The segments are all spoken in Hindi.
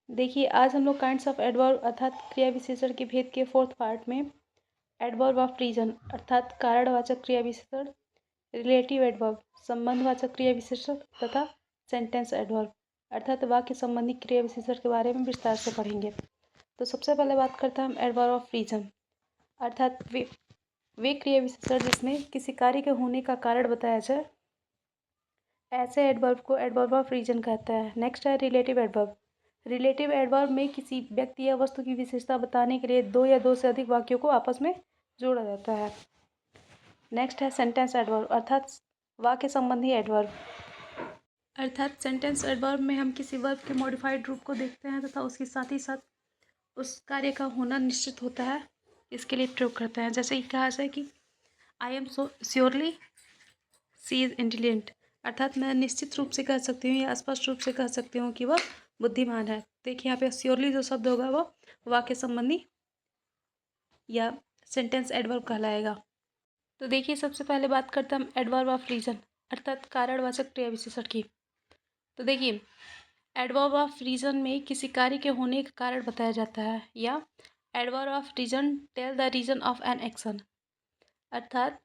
देखिए, आज हम लोग काइंड्स ऑफ एडवर्ब अर्थात क्रिया विशेषण के भेद के फोर्थ पार्ट में एडवर्ब ऑफ रीजन अर्थात कारणवाचक क्रिया विशेषण, रिलेटिव एडवर्ब संबंधवाचक क्रिया विशेषण तथा सेंटेंस एडवर्ब अर्थात वाक्य संबंधी क्रिया विशेषण के बारे में विस्तार से पढ़ेंगे। तो सबसे पहले बात करते हैं हम एडवर्ब ऑफ रीजन अर्थात वे क्रिया विशेषण जिसमें किसी कार्य के होने का कारण बताया जाए, ऐसे एडवर्ब को एडवर्ब ऑफ रीजन कहता है। नेक्स्ट है रिलेटिव एडवर्ब। रिलेटिव एडवर्ब में किसी व्यक्ति या वस्तु की विशेषता बताने के लिए दो या दो से अधिक वाक्यों को आपस में जोड़ा जाता है। नेक्स्ट है सेंटेंस एडवर्ब अर्थात वाक्य संबंधी एडवर्ब अर्थात सेंटेंस एडवर्ब में हम किसी वर्ब के मॉडिफाइड रूप को देखते हैं तथा उसके साथ ही साथ उस कार्य का होना निश्चित होता है, इसके लिए प्रयोग करते हैं। जैसे कि कहा जाए कि I am so surely she is intelligent अर्थात मैं निश्चित रूप से कह सकती हूँ या स्पष्ट रूप से कह सकती हूँ कि वह बुद्धिमान है। देखिए यहाँ पे श्योरली जो शब्द होगा वो वाक्य संबंधी या सेंटेंस एडवर्ब कहलाएगा। तो देखिए सबसे पहले बात करते हैं हम एडवर्ब ऑफ रीजन अर्थात कारणवाचक क्रिया विशेषण की। तो देखिए एडवर्ब ऑफ रीजन में किसी कार्य के होने का कारण बताया जाता है, या adverb of reason tell the reason of an action अर्थात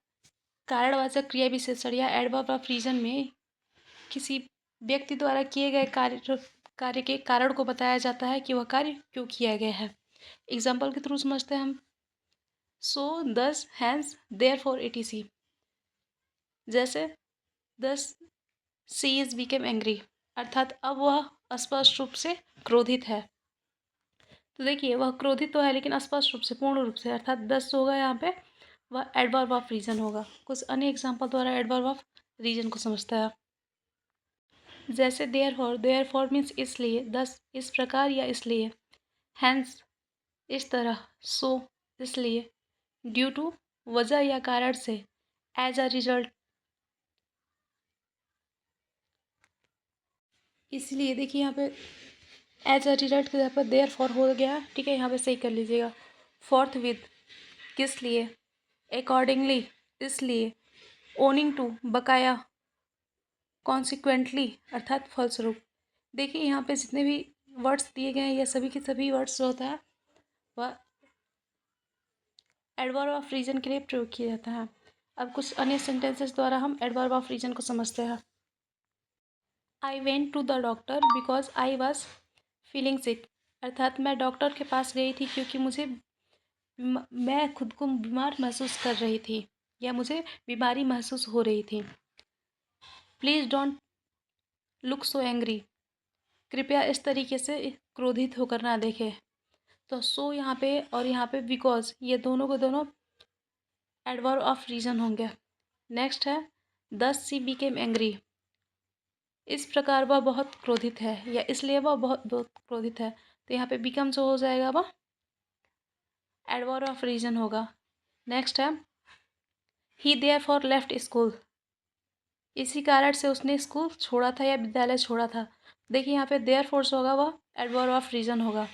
कारणवाचक क्रिया विशेषण या एडवर्ब ऑफ रीजन में किसी व्यक्ति द्वारा किए गए कार्य के कारण को बताया जाता है कि वह कार्य क्यों किया गया है। एग्जाम्पल के थ्रू समझते हैं हम। सो दस हैंस देयर फॉर etc। जैसे दस सी इज बिकेम एंग्री अर्थात अब वह स्पष्ट रूप से क्रोधित है। तो देखिए वह क्रोधित तो है लेकिन स्पष्ट रूप से पूर्ण रूप से अर्थात दस होगा यहाँ पे वह एडवर्ब ऑफ रीजन होगा। कुछ अन्य एग्जाम्पल द्वारा एडवर्ब ऑफ रीजन को समझता है। जैसे देयर फॉर मीन्स इसलिए, दस इस प्रकार या इसलिए, हैंस इस तरह, सो इसलिए, ड्यू टू वजह या कारण से, एज अ रिजल्ट इसलिए। देखिए यहाँ पे एज अ रिजल्ट के जगह पर देयर फॉर हो गया, ठीक है, यहाँ पे सही कर लीजिएगा। फोर्थ विद किस लिए, अकॉर्डिंगली इसलिए, ओनिंग टू बकाया, कॉन्सिक्वेंटली अर्थात फलस्वरूप। देखिए यहाँ पे जितने भी वर्ड्स दिए गए हैं ये सभी के सभी वर्ड्स जो होता है वह एडवर्ब ऑफ रीजन के लिए प्रयोग किया जाता है। अब कुछ अन्य सेंटेंसेस द्वारा हम एडवर्ब ऑफ रीजन को समझते हैं। I went to the doctor because I was feeling sick अर्थात मैं डॉक्टर के पास गई थी क्योंकि मैं खुद को बीमार महसूस कर रही थी या मुझे बीमारी महसूस हो रही थी। Please don't look so angry कृपया इस तरीके से क्रोधित होकर ना देखें। तो सो यहाँ पे और यहाँ पे बिकॉज ये दोनों को दोनों एडवर्ब ऑफ रीजन होंगे। नेक्स्ट है दस सी बिकेम एंग्री इस प्रकार वह बहुत क्रोधित है या इसलिए वह बहुत बहुत क्रोधित है। तो यहाँ पे बिकम जो हो जाएगा वह एडवर्ब ऑफ रीजन होगा। नेक्स्ट है ही देयर फॉर लेफ्ट स्कूल इसी कारण से उसने स्कूल छोड़ा था या विद्यालय छोड़ा था। देखिए यहाँ पे देयर फॉर होगा वह एडवर्ब ऑफ रीजन होगा।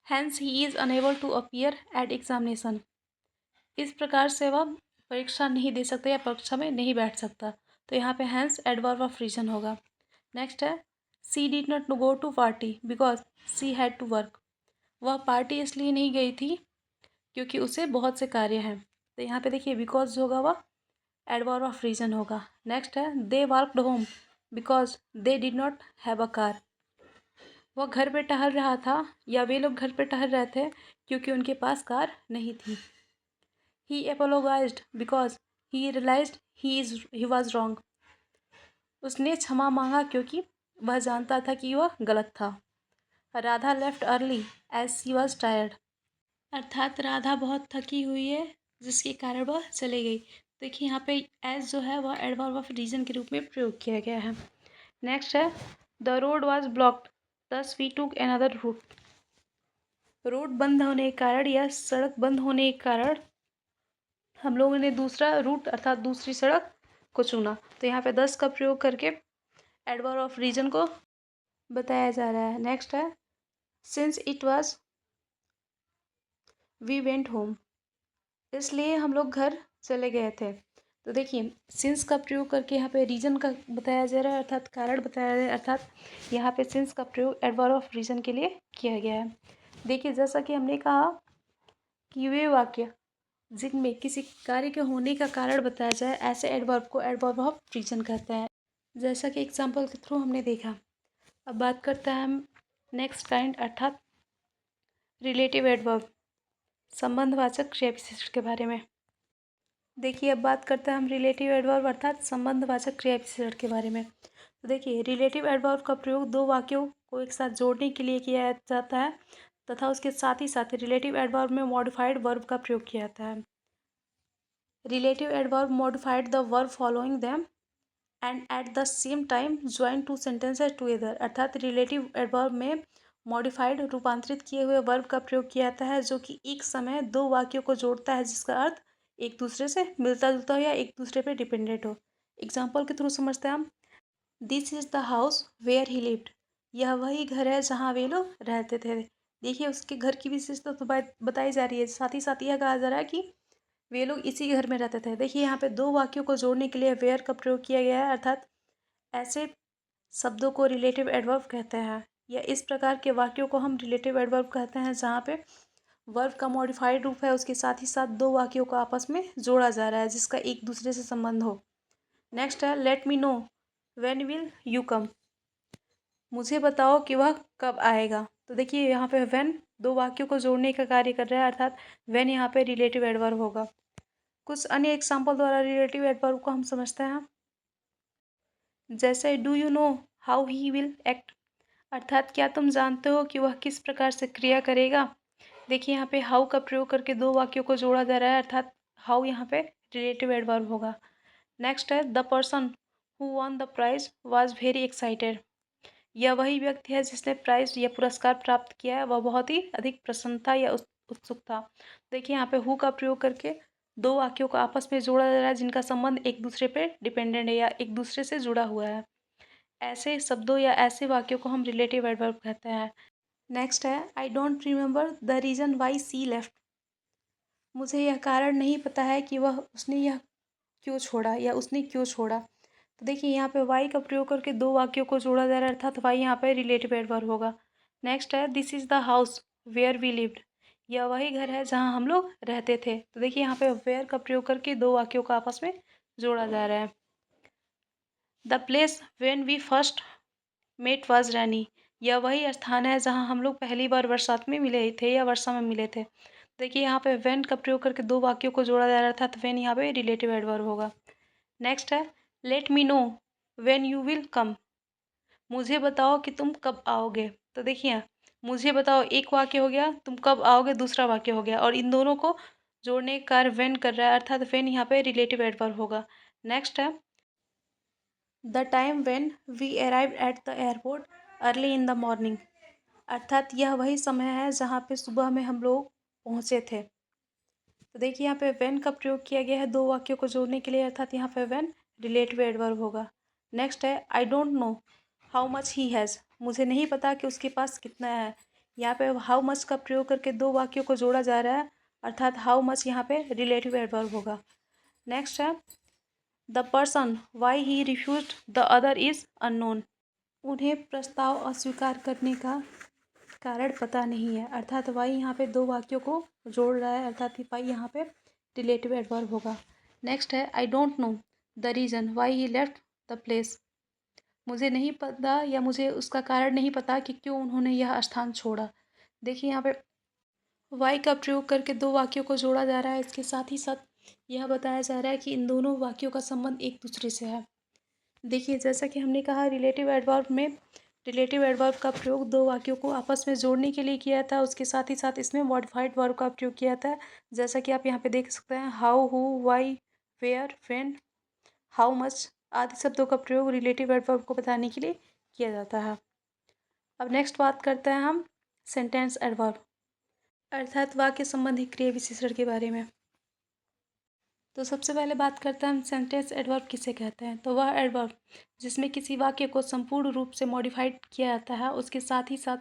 Hence he is unable to appear at examination इस प्रकार से वह परीक्षा नहीं दे सकता या परीक्षा में नहीं बैठ सकता। तो यहाँ पे हैंस एडवर्ब ऑफ रीजन होगा। नेक्स्ट है she did not go to party because she had to work वह पार्टी इसलिए नहीं गई थी क्योंकि उसे बहुत से कार्य हैं। तो यहाँ पे देखिए बिकॉज जो होगा वह एडवर्ब ऑफ रीजन होगा। नेक्स्ट है they worked home because they did not have a car वह घर पे टहल रहा था या वे लोग घर पे टहल रहे थे क्योंकि उनके पास कार नहीं थी। He apologised because he realised he was wrong उसने क्षमा मांगा क्योंकि वह जानता था कि वह गलत था। Radha left early as she was tired अर्थात राधा बहुत थकी हुई है जिसके कारण वह चली गई। देखिए यहाँ पे एज जो है वह एडवर्ब ऑफ रीजन के रूप में प्रयोग किया गया है। नेक्स्ट है the road was blocked thus we took another route road बंद होने के कारण या सड़क बंद होने के कारण हम लोगों ने दूसरा रूट अर्थात दूसरी सड़क को चुना। तो यहाँ पे दस का प्रयोग करके एडवर्ब ऑफ रीजन को बताया जा रहा है। नेक्स्ट है since it was we went home इसलिए हम लोग घर चले गए थे। तो देखिए सिंस का प्रयोग करके यहाँ पे रीज़न का बताया जा रहा है, अर्थात कारण बताया जा रहा है, अर्थात यहाँ पे सिंस का प्रयोग एडवर्ब ऑफ रीज़न के लिए किया गया है। देखिए जैसा कि हमने कहा कि वे वाक्य जिनमें किसी कार्य के होने का कारण बताया जाए, ऐसे एडवर्ब को एडवर्ब ऑफ रीज़न कहते हैं। जैसा कि एग्जाम्पल के थ्रू हमने देखा। अब बात करते हैं हम नेक्स्ट काइंड अर्थात रिलेटिव एडवर्ब, संबंधवाचक क्रिया विशेषण के बारे में। देखिए अब बात करते हैं हम रिलेटिव एडवर्ब अर्थात संबंधवाचक क्रिया विशेषण के बारे में। तो देखिए रिलेटिव एडवर्ब का प्रयोग दो वाक्यों को एक साथ जोड़ने के लिए किया जाता है तथा उसके साथ ही साथ रिलेटिव एडवर्ब में मॉडिफाइड वर्ब का प्रयोग किया जाता है। Relative adverb modified the verb following them and at the same time join two sentences together, अर्थात रिलेटिव एडवर्ब में मॉडिफाइड रूपांतरित किए हुए वर्ब का प्रयोग किया जाता है जो कि एक समय दो वाक्यों को जोड़ता है जिसका अर्थ एक दूसरे से मिलता जुलता हो या एक दूसरे पे डिपेंडेंट हो। एग्जाम्पल के थ्रू समझते हैं हम। This is the house where he lived, यह वही घर है जहाँ वे लोग रहते थे। देखिए उसके घर की विशेषता तो बताई जा रही है, साथ ही साथ यह कहा जा रहा है कि वे लोग इसी घर में रहते थे। देखिए यहाँ पे दो वाक्यों को जोड़ने के लिए वेयर का प्रयोग किया गया है, अर्थात ऐसे शब्दों को रिलेटिव एडवर्ब कहते हैं या इस प्रकार के वाक्यों को हम रिलेटिव एडवर्ब कहते हैं जहाँ पे वर्ब का मॉडिफाइड रूप है, उसके साथ ही साथ दो वाक्यों को आपस में जोड़ा जा रहा है जिसका एक दूसरे से संबंध हो। नेक्स्ट है let me know when will you come, मुझे बताओ कि वह कब आएगा। तो देखिए यहाँ पे व्हेन दो वाक्यों को जोड़ने का कार्य कर रहा है, अर्थात व्हेन यहाँ पे रिलेटिव एडवर्ब होगा। कुछ अन्य एग्जाम्पल द्वारा रिलेटिव एडवर्ब को हम समझते हैं। जैसे do you know how he will act, अर्थात क्या तुम जानते हो कि वह किस प्रकार से क्रिया करेगा। देखिए यहाँ पे हाउ का प्रयोग करके दो वाक्यों को जोड़ा जा रहा है, अर्थात हाउ यहाँ पे रिलेटिव एडवर्ब होगा। नेक्स्ट है the person who won the prize was very excited, यह वही व्यक्ति है जिसने प्राइज या पुरस्कार प्राप्त किया है, वह बहुत ही अधिक प्रसन्न था या उत्सुक था। देखिए यहाँ पे हु का प्रयोग करके दो वाक्यों को आपस में जोड़ा जा रहा है जिनका संबंध एक दूसरे पे डिपेंडेंट है या एक दूसरे से जुड़ा हुआ है। ऐसे शब्दों या ऐसे वाक्यों को हम रिलेटिव एडवर्ब कहते हैं। नेक्स्ट है I don't remember the reason why she left, मुझे यह कारण नहीं पता है कि उसने यह क्यों छोड़ा या उसने क्यों छोड़ा। तो देखिए यहाँ पे वाई का प्रयोग करके दो वाक्यों को जोड़ा जा रहा है, अर्थात वाई यहाँ पे रिलेटिव एडवर्ब होगा। नेक्स्ट है this is the house where we lived, यह वही घर है जहाँ हम लोग रहते थे। तो देखिए यहाँ पे वेयर का प्रयोग करके दो वाक्यों को आपस में जोड़ा जा रहा है। The place when we first met was rainy, यह वही स्थान है जहाँ हम लोग पहली बार बरसात में मिले थे या वर्षा में मिले थे। देखिए यहाँ पे वेन का प्रयोग करके दो वाक्यों को जोड़ा जा रहा था, तो वेन यहाँ पे रिलेटिव एडवर्ब होगा। नेक्स्ट है let me know when you will come, मुझे बताओ कि तुम कब आओगे। तो देखिए मुझे बताओ एक वाक्य हो गया, तुम कब आओगे दूसरा वाक्य हो गया, और इन दोनों को जोड़ने का कार्य वेन कर रहा है, अर्थात वेन यहाँ पे रिलेटिव एडवर्ब होगा। नेक्स्ट है the time when we arrive at the airport early in the morning, अर्थात यह वही समय है जहाँ पे सुबह में हम लोग पहुँचे थे। तो देखिए यहाँ पे वेन का प्रयोग किया गया है दो वाक्यों को जोड़ने के लिए, अर्थात यहाँ पे वेन रिलेटिव एडवर्ब होगा। नेक्स्ट है I don't know how much he has, मुझे नहीं पता कि उसके पास कितना है। यहाँ पे हाउ मच का प्रयोग करके दो वाक्यों को जोड़ा जा रहा है, अर्थात हाउ मच यहाँ पे रिलेटिव एडवर्ब होगा। नेक्स्ट है the person why he refused the other is unknown, उन्हें प्रस्ताव अस्वीकार करने का कारण पता नहीं है, अर्थात वाई यहाँ पे दो वाक्यों को जोड़ रहा है, अर्थात वाई यहाँ पे रिलेटिव एडवर्ब होगा। नेक्स्ट है I don't know the reason why he left the place, मुझे नहीं पता या मुझे उसका कारण नहीं पता कि क्यों उन्होंने यह स्थान छोड़ा। देखिए यहाँ पे वाई का प्रयोग करके दो वाक्यों को जोड़ा जा रहा है, इसके साथ ही साथ यह बताया जा रहा है कि इन दोनों वाक्यों का संबंध एक दूसरे से है। देखिए जैसा कि हमने कहा रिलेटिव एडवर्ब में रिलेटिव एडवर्ब का प्रयोग दो वाक्यों को आपस में जोड़ने के लिए किया था, उसके साथ ही साथ इसमें मॉडिफाइड वर्ब का प्रयोग किया था, जैसा कि आप यहाँ पे देख सकते हैं how who why where when how much आदि शब्दों का प्रयोग रिलेटिव एडवर्ब को बताने के लिए किया जाता है। अब नेक्स्ट बात करते हैं हम सेंटेंस एडवर्ब अर्थात वाक्य संबंधी क्रिया विशेषण के बारे में। तो सबसे पहले बात करते हैं हम सेंटेंस एडवर्ब किसे कहते हैं। तो वह एडवर्ब जिसमें किसी वाक्य को संपूर्ण रूप से मॉडिफाइड किया जाता है, उसके साथ ही साथ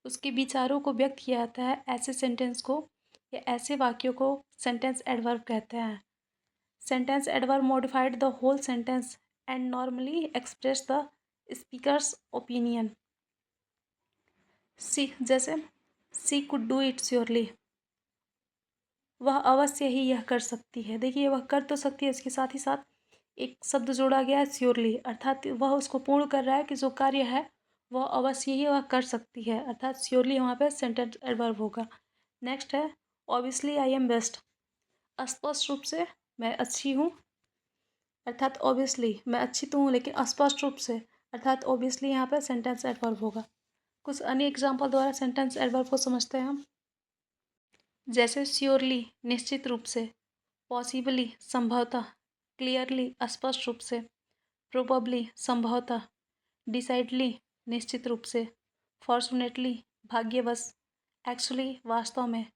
उसके विचारों को व्यक्त किया जाता है, ऐसे सेंटेंस को या ऐसे वाक्यों को सेंटेंस एडवर्ब कहते हैं। Sentence adverb modified the whole sentence and normally express the speaker's opinion. She जैसे she could do it surely, वह अवश्य ही यह कर सकती है। देखिए वह कर तो सकती है, इसके साथ ही साथ एक शब्द जोड़ा गया है श्योरली, अर्थात वह उसको पूर्ण कर रहा है कि जो कार्य है वह अवश्य ही वह कर सकती है, अर्थात श्योरली वहाँ पे सेंटेंस एडवर्ब होगा। नेक्स्ट है ऑब्वियसली आई एम बेस्ट, स्पष्ट रूप से मैं अच्छी हूँ, अर्थात ऑब्वियसली मैं अच्छी तो हूँ लेकिन स्पष्ट रूप से, अर्थात ऑब्वियसली यहाँ पे सेंटेंस एडवर्ब होगा। कुछ अन्य एग्जाम्पल द्वारा सेंटेंस एडवर्ब को समझते हैं हम। जैसे श्योरली निश्चित रूप से, पॉसिबली संभवतः, क्लियरली स्पष्ट रूप से, प्रोबेबली संभवतः, डिसाइडली निश्चित रूप से, फॉर्चुनेटली भाग्यवश, एक्चुअली वास्तव में,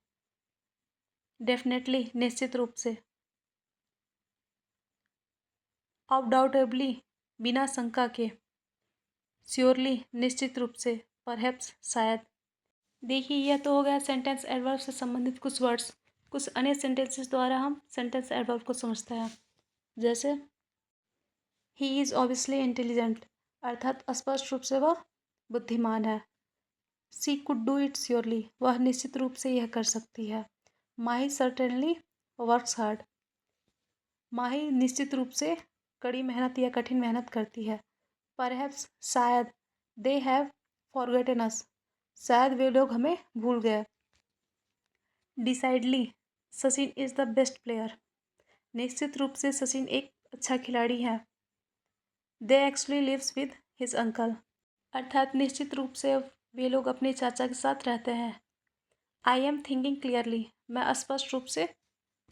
डेफिनेटली निश्चित रूप से, अनडाउटेबली बिना शंका के, श्योरली निश्चित रूप से, परहैप्स शायद। देखिए यह तो हो गया सेंटेंस एडवर्ब से संबंधित कुछ वर्ड्स। कुछ अन्य सेंटेंसेस द्वारा हम सेंटेंस एडवर्ब को समझते हैं। जैसे ही इज़ ऑब्वियसली इंटेलिजेंट, अर्थात स्पष्ट रूप से वह बुद्धिमान है। सी कुड डू इट श्योरली, वह निश्चित रूप से यह कर सकती है। माही सर्टेनली वर्क्स हार्ड, माही निश्चित रूप से कड़ी मेहनत या कठिन मेहनत करती है। परहैप्स शायद, दे हैव फॉरगेटन अस, शायद वे लोग हमें भूल गए। Decidedly Sachin is the best player, निश्चित रूप से सचिन एक अच्छा खिलाड़ी है। They actually lives with his uncle, अर्थात निश्चित रूप से वे लोग अपने चाचा के साथ रहते हैं। आई एम थिंकिंग क्लियरली, मैं स्पष्ट रूप से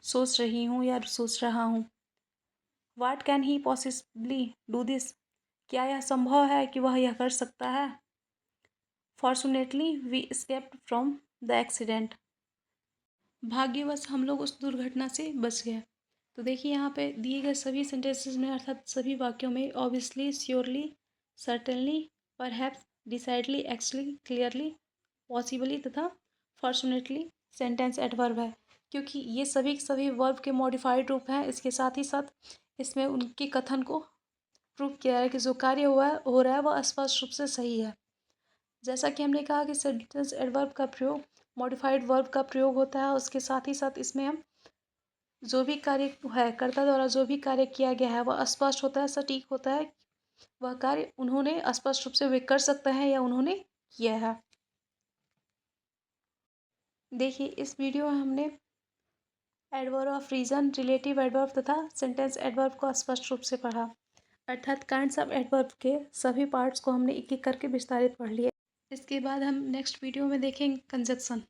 सोच रही हूँ या सोच रहा हूँ। What can he possibly do this, क्या यह संभव है कि वह यह कर सकता है। Fortunately we escaped from the accident, भाग्यवश हम लोग उस दुर्घटना से बच गए। तो देखिए यहाँ पे दिए गए सभी सेंटेंसेस में अर्थात सभी वाक्यों में obviously, surely, certainly, perhaps, decidedly, actually, clearly, possibly तथा फॉर्चुनेटली सेंटेंस एडवर्ब है, क्योंकि ये सभी के सभी वर्ब के मॉडिफाइड रूप हैं। इसके साथ ही साथ इसमें उनके कथन को प्रूव किया है कि जो कार्य हो रहा है वह स्पष्ट रूप से सही है। जैसा कि हमने कहा कि सेंटेंस एडवर्ब का प्रयोग मॉडिफाइड वर्ब का प्रयोग होता है, उसके साथ ही साथ इसमें हम जो भी कार्य है, कर्ता द्वारा जो भी कार्य किया गया है वह स्पष्ट होता है, सटीक होता है, वह कार्य उन्होंने स्पष्ट रूप से वे कर सकते हैं या उन्होंने किया है। देखिए इस वीडियो में हमने adverb of reason, relative adverb तथा सेंटेंस एडवर्ब को स्पष्ट रूप से पढ़ा, अर्थात काइंड्स ऑफ एडवर्ब के सभी पार्ट्स को हमने एक एक करके विस्तारित पढ़ लिया। इसके बाद हम नेक्स्ट वीडियो में देखेंगे कंजक्शन।